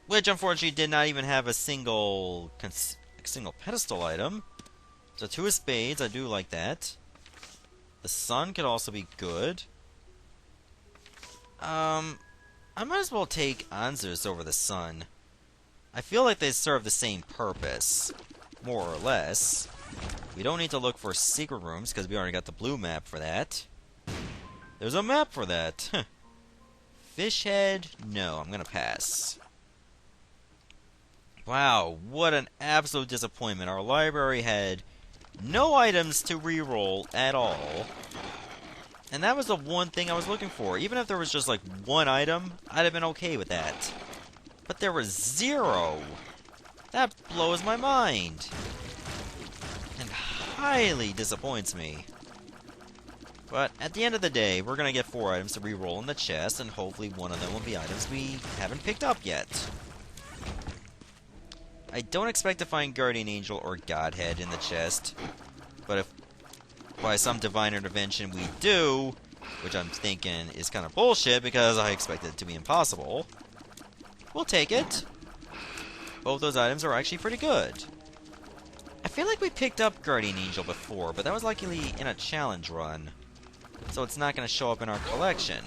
Which, unfortunately, did not even have a single pedestal item. So 2 of spades, I do like that. The sun could also be good. I might as well take Anzus over the sun. I feel like they serve the same purpose, more or less. We don't need to look for secret rooms, because we already got the blue map for that. There's a map for that. Fish head? No, I'm gonna pass. Wow, what an absolute disappointment. Our library had no items to reroll at all. And that was the one thing I was looking for. Even if there was just like 1 item, I'd have been okay with that. But there was 0. That blows my mind. And highly disappoints me. But at the end of the day, we're going to get 4 items to reroll in the chest, and hopefully one of them will be items we haven't picked up yet. I don't expect to find Guardian Angel or Godhead in the chest. But if by some divine intervention we do, which I'm thinking is kind of bullshit because I expect it to be impossible, we'll take it. Both those items are actually pretty good. I feel like we picked up Guardian Angel before, but that was likely in a challenge run. So it's not going to show up in our collection.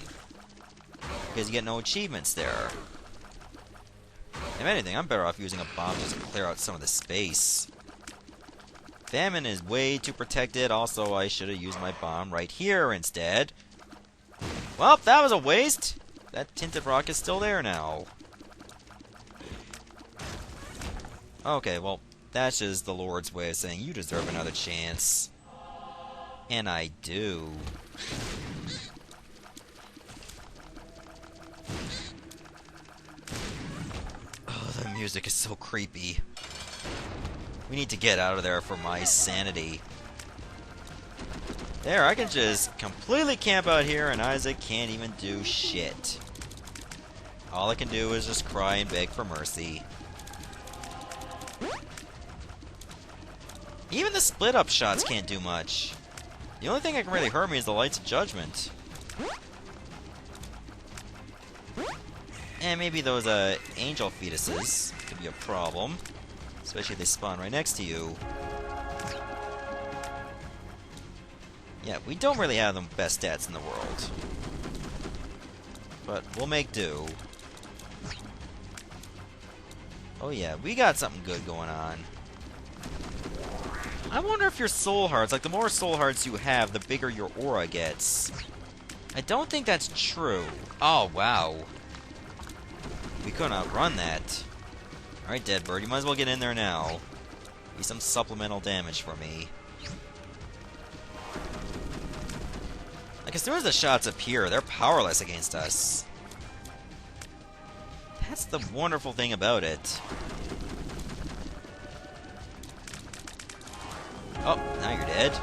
Because you get no achievements there. If anything, I'm better off using a bomb just to clear out some of the space. Famine is way too protected. Also, I should have used my bomb right here instead. Well, that was a waste. That tinted rock is still there now. Okay, well, that's just the Lord's way of saying you deserve another chance. And I do. Oh, the music is so creepy. We need to get out of there for my sanity. There, I can just completely camp out here and Isaac can't even do shit. All I can do is just cry and beg for mercy. Even the split-up shots can't do much. The only thing that can really hurt me is the Lights of Judgment. And maybe those angel fetuses could be a problem. Especially if they spawn right next to you. Yeah, we don't really have the best stats in the world. But we'll make do. Oh yeah, we got something good going on. I wonder if your soul hearts, like the more soul hearts you have, the bigger your aura gets. I don't think that's true. Oh, wow. We couldn't outrun that. Alright, Deadbird, you might as well get in there now. Be some supplemental damage for me. Like, as soon as the shots appear, they're powerless against us. That's the wonderful thing about it. Oh, now you're dead.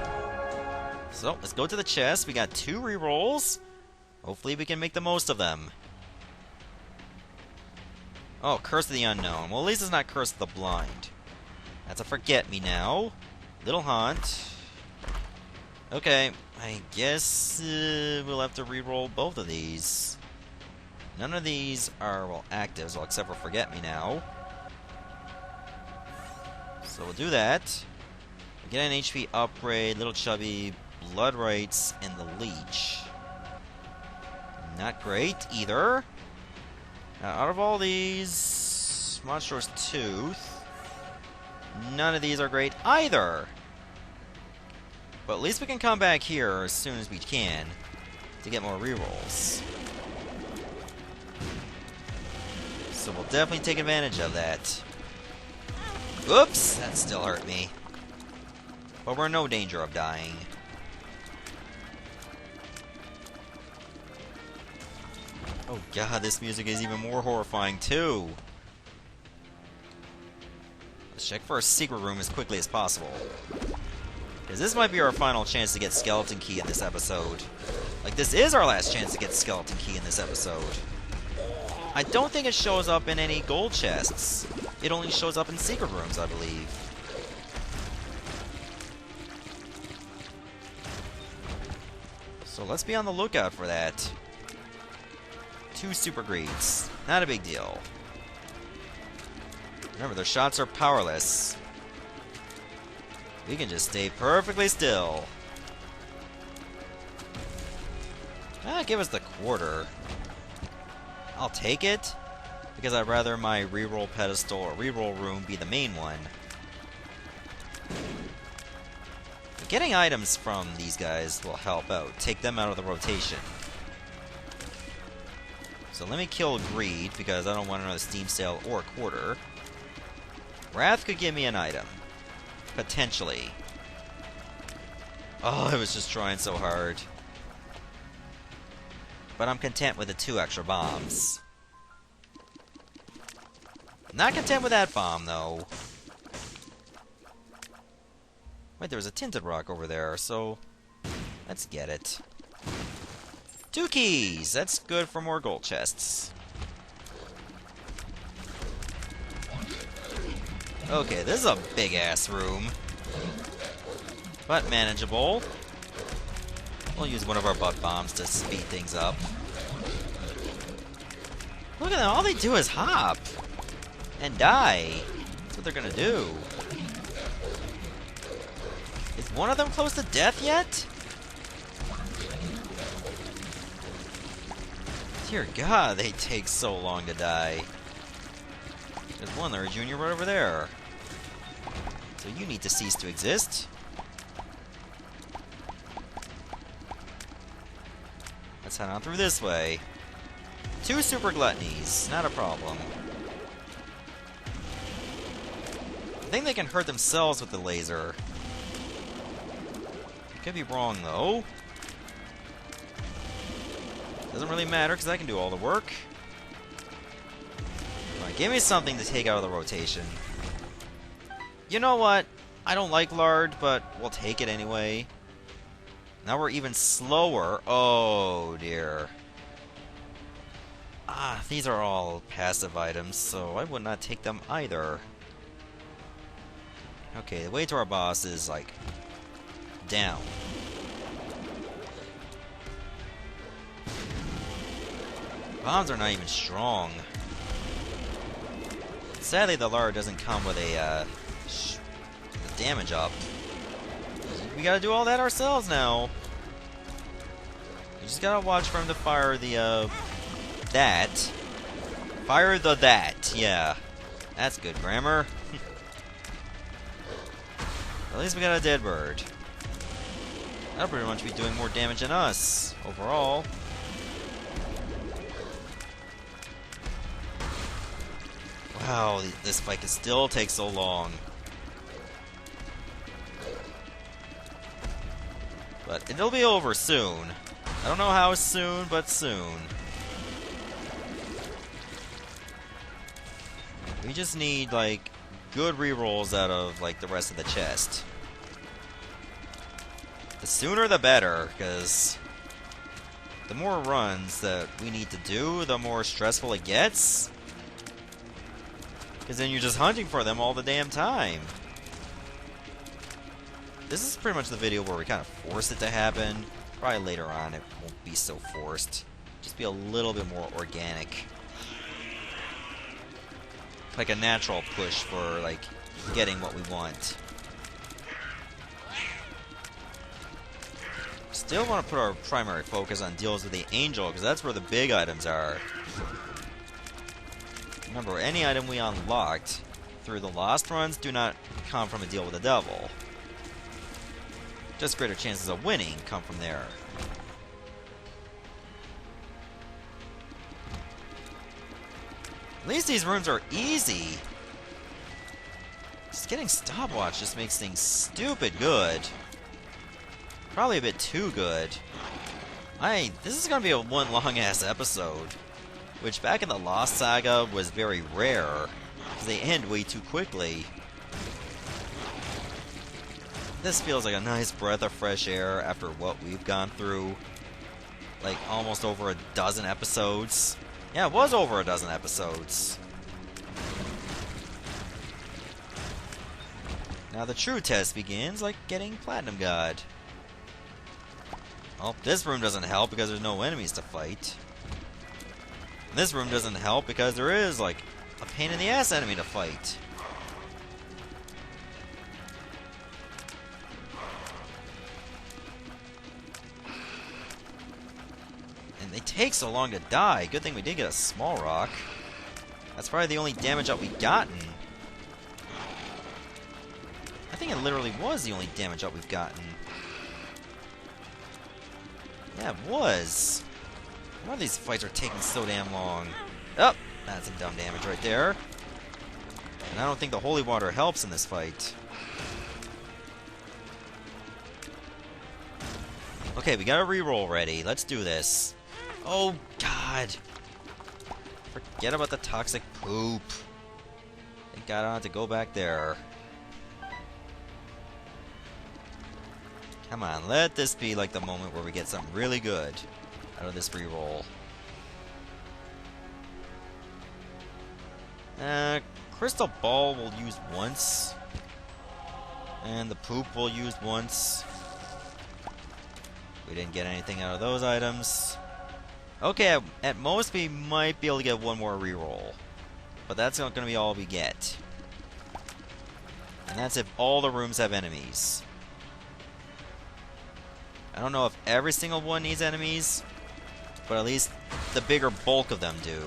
So, let's go to the chest. We got 2 rerolls. Hopefully we can make the most of them. Oh, Curse of the Unknown. Well, at least it's not Curse of the Blind. That's a Forget-Me-Now. Little Haunt. Okay, I guess we'll have to reroll both of these. None of these are, well, actives, well, except for Forget-Me-Now. So we'll do that. We get an HP upgrade, Little Chubby, Blood Rights, and the Leech. Not great, either. Now, out of all these, Monstrous Tooth, none of these are great either. But at least we can come back here as soon as we can to get more rerolls. So we'll definitely take advantage of that. Oops! That still hurt me. But we're in no danger of dying. Oh god, this music is even more horrifying too. Let's check for a secret room as quickly as possible. Because this might be our final chance to get Skeleton Key in this episode. Like, this is our last chance to get Skeleton Key in this episode. I don't think it shows up in any gold chests. It only shows up in secret rooms, I believe. So let's be on the lookout for that. 2 super greeds. Not a big deal. Remember, their shots are powerless. We can just stay perfectly still. Ah, give us the quarter. I'll take it, because I'd rather my reroll pedestal or reroll room be the main one. Getting items from these guys will help out. Take them out of the rotation. So let me kill Greed, because I don't want another Steam Sale or a quarter. Wrath could give me an item. Potentially. Oh, I was just trying so hard. But I'm content with the 2 extra bombs. Not content with that bomb, though. Wait, there was a tinted rock over there, so let's get it. 2 keys! That's good for more gold chests. Okay, this is a big-ass room. But manageable. We'll use one of our butt bombs to speed things up. Look at them, all they do is hop. And die. That's what they're gonna do. Is one of them close to death yet? Dear God, they take so long to die. There's one there, Junior, right over there. So you need to cease to exist. Let's head on through this way. 2 super gluttonies, not a problem. I think they can hurt themselves with the laser. Could be wrong, though. Doesn't really matter, because I can do all the work. Alright, give me something to take out of the rotation. You know what? I don't like lard, but we'll take it anyway. Now we're even slower. Oh, dear. Ah, these are all passive items, so I would not take them either. Okay, the way to our boss is, like, down. Bombs are not even strong. Sadly, the Lara doesn't come with a, the damage up. We gotta do all that ourselves now. We just gotta watch for him to fire the, that. Fire the that, yeah. That's good grammar. At least we got a dead bird. That'll pretty much be doing more damage than us, overall. Wow, this fight can still take so long. But it'll be over soon. I don't know how soon, but soon. We just need, like, good rerolls out of, like, the rest of the chest. The sooner the better, because the more runs that we need to do, the more stressful it gets. Because then you're just hunting for them all the damn time. This is pretty much the video where we kind of force it to happen. Probably later on it won't be so forced. Just be a little bit more organic. Like a natural push for, like, getting what we want. Still want to put our primary focus on deals with the Angel, because that's where the big items are. Remember, any item we unlocked through the Lost runs do not come from a deal with the Devil. Just greater chances of winning come from there. At least these rooms are easy. Just getting stopwatch just makes things stupid good. Probably a bit too good. This is gonna be a one long ass episode, which back in the Lost Saga was very rare, because they end way too quickly. This feels like a nice breath of fresh air after what we've gone through. Like, almost over a dozen episodes. Yeah, it was over a dozen episodes. Now the true test begins, like getting Platinum God. Well, this room doesn't help because there's no enemies to fight. And this room doesn't help because there is, like, a pain in the ass enemy to fight. And they take so long to die. Good thing we did get a small rock. That's probably the only damage up we've gotten. I think it literally was the only damage up we've gotten. Yeah, it was. Why are these fights are taking so damn long? Oh, that's some dumb damage right there. And I don't think the holy water helps in this fight. Okay, we got a reroll ready. Let's do this. Oh, God. Forget about the toxic poop. Thank God I don't have to go back there. Come on, let this be like the moment where we get something really good out of this reroll. Crystal Ball we'll use once. And the poop we'll use once. We didn't get anything out of those items. Okay, at most we might be able to get one more reroll. But that's not going to be all we get. And that's if all the rooms have enemies. I don't know if every single one needs enemies, but at least the bigger bulk of them do.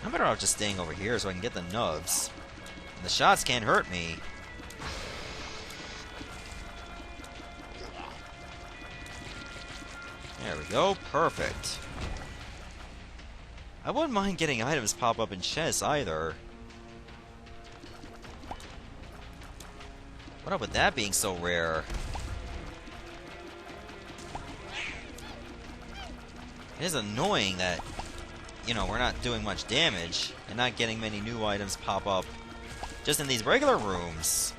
I'm better off just staying over here so I can get the nubs. And the shots can't hurt me. There we go, perfect. I wouldn't mind getting items pop up in chests either. What up with that being so rare? It is annoying that, you know, we're not doing much damage and not getting many new items pop up just in these regular rooms.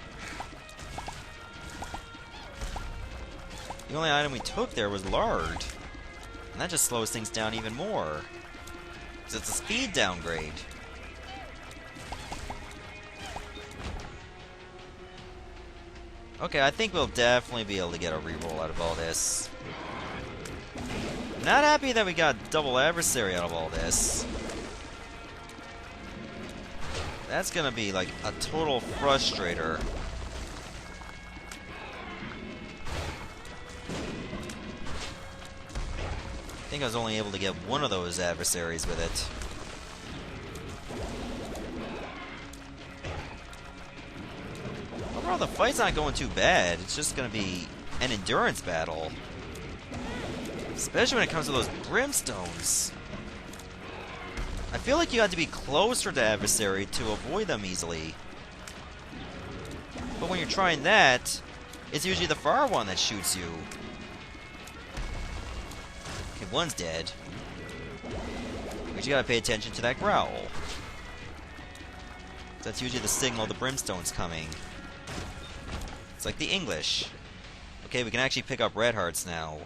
The only item we took there was lard. And that just slows things down even more. Because it's a speed downgrade. Okay, I think we'll definitely be able to get a reroll out of all this. I'm not happy that we got double adversary out of all this. That's gonna be like a total frustrator. I think I was only able to get one of those adversaries with it. Overall, the fight's not going too bad. It's just gonna be an endurance battle. Especially when it comes to those brimstones. I feel like you have to be closer to adversary to avoid them easily. But when you're trying that, it's usually the far one that shoots you. Okay, one's dead. But you gotta pay attention to that growl. That's usually the signal the brimstone's coming. It's like the English. Okay, we can actually pick up red hearts now.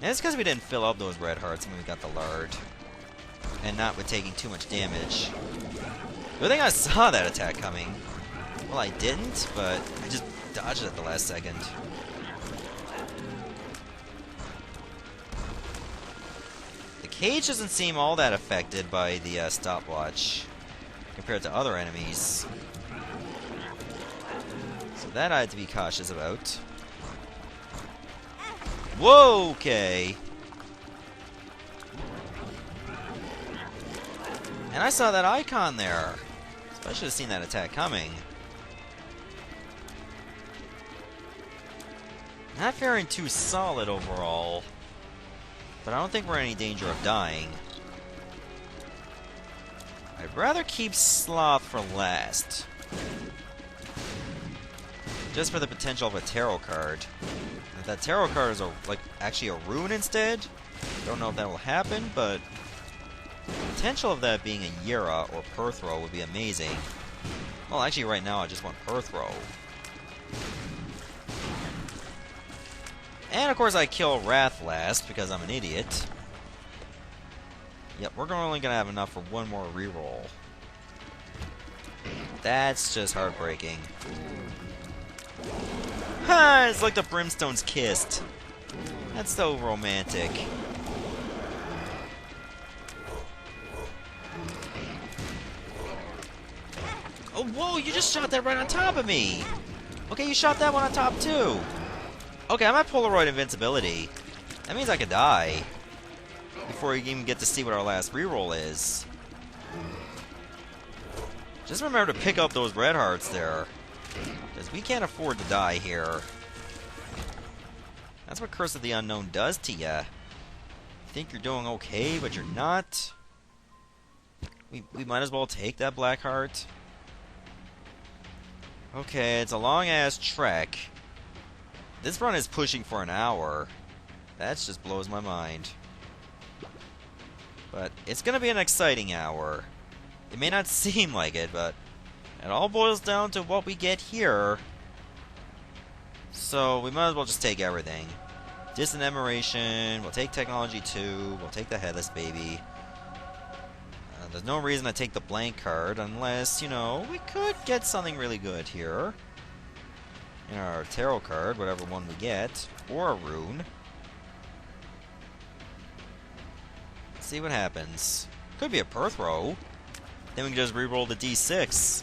And it's because we didn't fill up those red hearts when we got the lard. And not with taking too much damage. Good thing I saw that attack coming. Well, I didn't, but I just dodged it at the last second. The cage doesn't seem all that affected by the stopwatch compared to other enemies. So that I had to be cautious about. Whoa, okay. And I saw that icon there. So I should have seen that attack coming. Not faring too solid overall. But I don't think we're in any danger of dying. I'd rather keep Sloth for last. Just for the potential of a tarot card. If that tarot card is actually a rune instead, don't know if that will happen, but the potential of that being a Yera or Perthrow would be amazing. Well, actually right now I just want Perthrow. And of course I kill Wrath last because I'm an idiot. Yep, we're only gonna have enough for one more reroll. That's just heartbreaking. Ha! It's like the brimstones kissed. That's so romantic. Oh, whoa, you just shot that right on top of me! Okay, you shot that one on top too! Okay, I'm at Polaroid invincibility. That means I could die before we even get to see what our last reroll is. Just remember to pick up those red hearts there, because we can't afford to die here. That's what Curse of the Unknown does to ya. You think you're doing okay, but you're not. We might as well take that black heart. Okay, it's a long-ass trek. This run is pushing for an hour. That just blows my mind. But it's gonna be an exciting hour. It may not seem like it, but it all boils down to what we get here. So we might as well just take everything. Distant Admiration, we'll take Technology 2, we'll take the Headless Baby. There's no reason to take the blank card unless, you know, we could get something really good here. In our tarot card, whatever one we get, or a rune. Let's see what happens. Could be a Perthrow. Then we can just reroll the D6.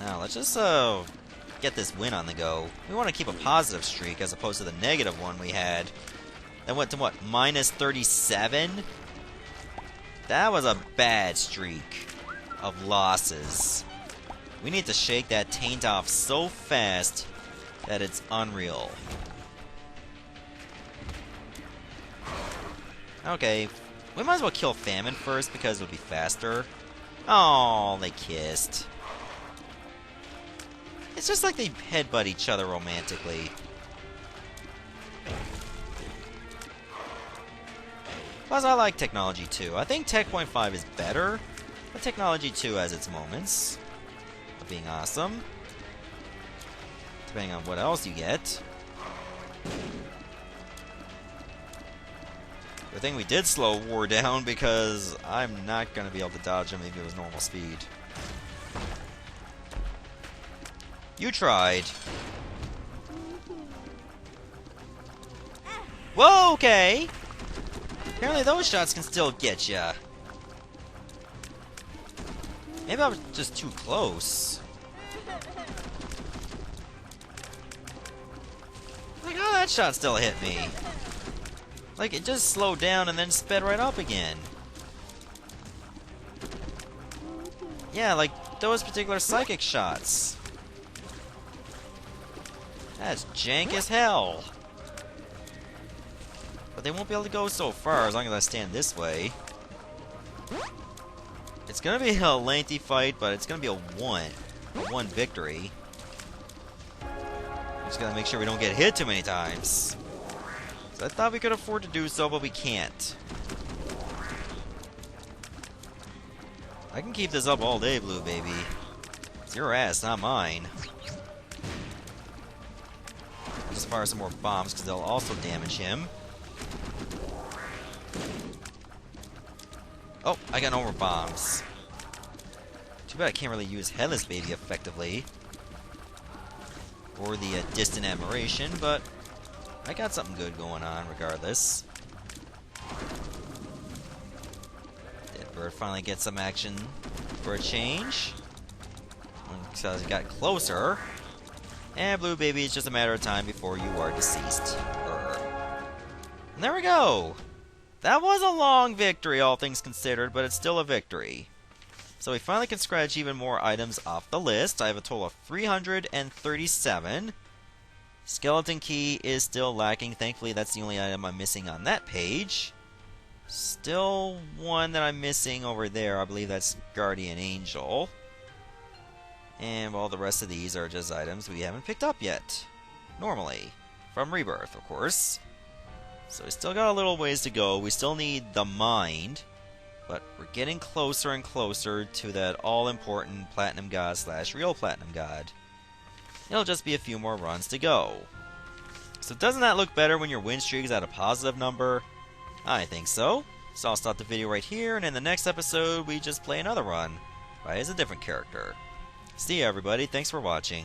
Now, let's just get this win on the go. We want to keep a positive streak as opposed to the negative one we had. That went to what, minus 37? That was a bad streak of losses. We need to shake that taint off so fast that it's unreal. Okay, we might as well kill Famine first because it would be faster. Oh, they kissed. It's just like they headbutt each other romantically. Plus, I like Technology 2. I think Tech.5 is better, But technology too has its moments of being awesome, depending on what else you get. The thing we did slow War down because I'm not going to be able to dodge him if it was normal speed. You tried. Whoa, okay. Apparently those shots can still get ya. Maybe I was just too close. Like, how that shot still hit me? Like, it just slowed down and then sped right up again. Yeah, like, those particular psychic shots. That's jank as hell. But they won't be able to go so far as long as I stand this way. It's gonna be a lengthy fight, but it's gonna be a one victory. Just gotta make sure we don't get hit too many times. So I thought we could afford to do so, but we can't. I can keep this up all day, Blue Baby. It's your ass, not mine. I'll just fire some more bombs, because they'll also damage him. Oh, I got no more bombs. Too bad I can't really use Headless Baby effectively. Or the Distant Admiration, but I got something good going on regardless. Deadbird finally gets some action for a change. Because it got closer. And Blue Baby, it's just a matter of time before you are deceased. And there we go! That was a long victory, all things considered, but it's still a victory. So we finally can scratch even more items off the list. I have a total of 337. Skeleton Key is still lacking. Thankfully, that's the only item I'm missing on that page. Still one that I'm missing over there. I believe that's Guardian Angel. And all the rest of these are just items we haven't picked up yet. Normally. From Rebirth, of course. So we still got a little ways to go. We still need the Mind. But we're getting closer and closer to that all-important Platinum God / Real Platinum God. It'll just be a few more runs to go. So doesn't that look better when your win streak is at a positive number? I think so. So I'll stop the video right here, and in the next episode we just play another run. As a different character. See ya everybody, thanks for watching.